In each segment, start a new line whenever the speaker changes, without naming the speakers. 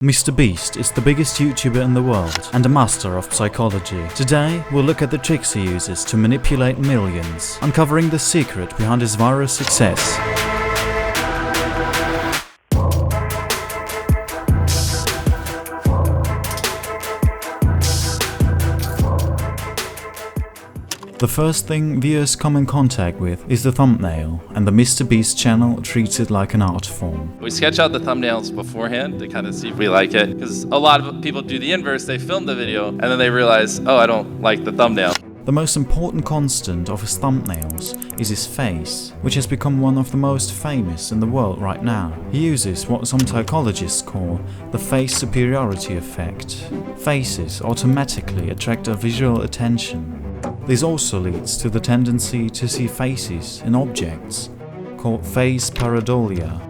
MrBeast is the biggest YouTuber in the world and a master of psychology. Today, we'll look at the tricks he uses to manipulate millions, uncovering the secret behind his viral success. The first thing viewers come in contact with is the thumbnail, and the MrBeast channel treats it like an art form.
We sketch out the thumbnails beforehand to kind of see if we like it, because a lot of people do the inverse. They film the video and then they realize, oh, I don't like the thumbnail.
The most important constant of his thumbnails is his face, which has become one of the most famous in the world right now. He uses what some psychologists call the face superiority effect. Faces automatically attract our visual attention. This also leads to the tendency to see faces in objects, called face pareidolia.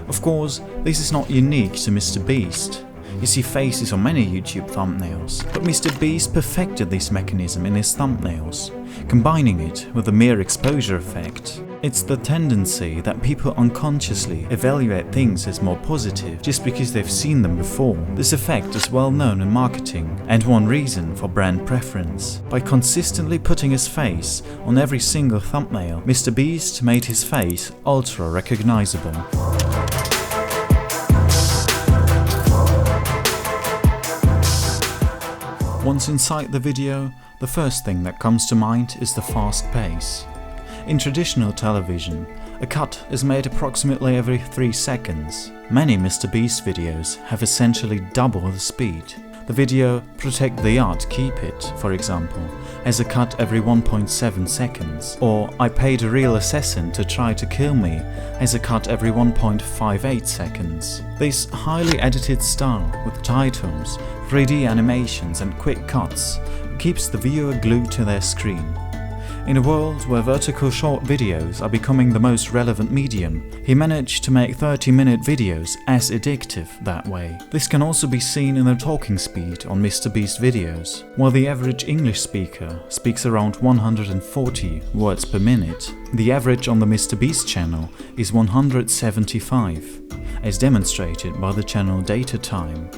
Of course, this is not unique to MrBeast. You see faces on many YouTube thumbnails, but MrBeast perfected this mechanism in his thumbnails, combining it with the mere exposure effect. It's the tendency that people unconsciously evaluate things as more positive just because they've seen them before. This effect is well known in marketing and one reason for brand preference. By consistently putting his face on every single thumbnail, MrBeast made his face ultra recognizable. Once inside the video, the first thing that comes to mind is the fast pace. In traditional television, a cut is made approximately every 3 seconds. Many MrBeast videos have essentially double the speed. The video Protect the Art, Keep It, for example, has a cut every 1.7 seconds, or I Paid a Real Assassin to Try to Kill Me has a cut every 1.58 seconds. This highly edited style with titles, 3D animations and quick cuts keeps the viewer glued to their screen. In a world where vertical short videos are becoming the most relevant medium, he managed to make 30-minute videos as addictive that way. This can also be seen in the talking speed on MrBeast videos. While the average English speaker speaks around 140 words per minute, the average on the MrBeast channel is 175, as demonstrated by the channel data time.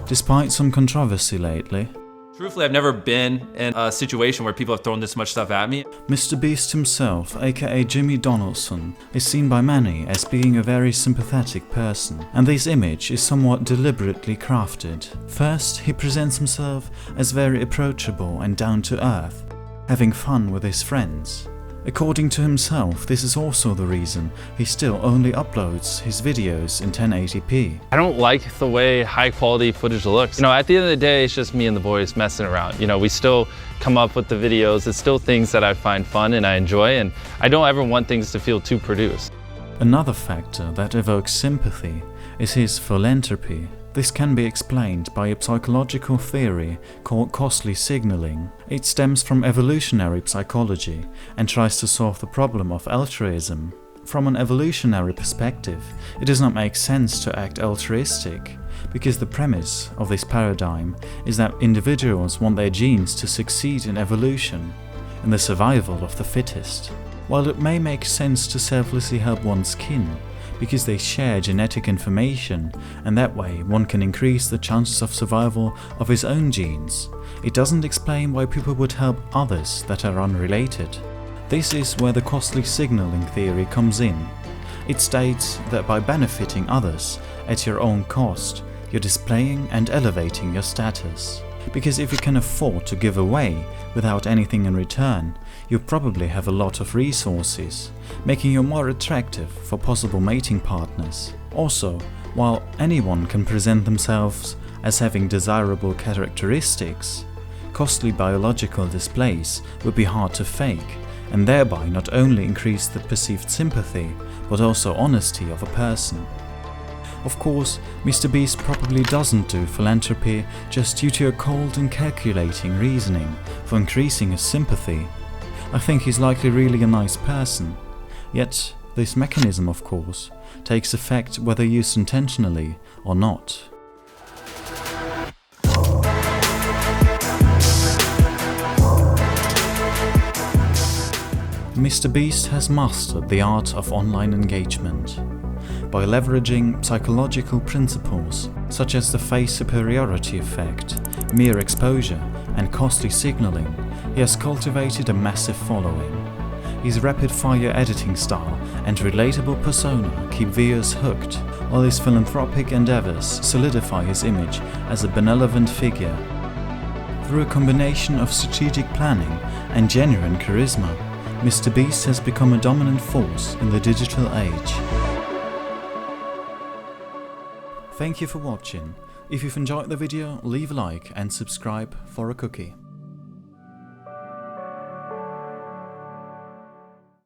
Despite some controversy lately,
Truthfully, I've never been in a situation where people have thrown this much stuff at me.
MrBeast himself, aka Jimmy Donaldson, is seen by many as being a very sympathetic person, and this image is somewhat deliberately crafted. First, he presents himself as very approachable and down to earth, having fun with his friends. According to himself, this is also the reason he still only uploads his videos in 1080p.
I don't like the way high quality footage looks. At the end of the day, it's just me and the boys messing around. We still come up with the videos. It's still things that I find fun and I enjoy, and I don't ever want things to feel too produced.
Another factor that evokes sympathy is his philanthropy. This can be explained by a psychological theory called costly signaling. It stems from evolutionary psychology and tries to solve the problem of altruism. From an evolutionary perspective, it does not make sense to act altruistic, because the premise of this paradigm is that individuals want their genes to succeed in evolution, in the survival of the fittest. While it may make sense to selflessly help one's kin, because they share genetic information, and that way one can increase the chances of survival of his own genes, it doesn't explain why people would help others that are unrelated. This is where the costly signaling theory comes in. It states that by benefiting others at your own cost, you're displaying and elevating your status. Because if you can afford to give away without anything in return, you probably have a lot of resources, making you more attractive for possible mating partners. Also, while anyone can present themselves as having desirable characteristics, costly biological displays would be hard to fake, and thereby not only increase the perceived sympathy, but also honesty of a person. Of course, MrBeast probably doesn't do philanthropy just due to a cold and calculating reasoning for increasing his sympathy. I think he's likely really a nice person. Yet, this mechanism, of course, takes effect whether used intentionally or not. MrBeast has mastered the art of online engagement. By leveraging psychological principles such as the face superiority effect, mere exposure, and costly signaling, he has cultivated a massive following. His rapid-fire editing style and relatable persona keep viewers hooked, while his philanthropic endeavors solidify his image as a benevolent figure. Through a combination of strategic planning and genuine charisma, MrBeast has become a dominant force in the digital age. Thank you for watching. If you've enjoyed the video, leave a like and subscribe for a cookie.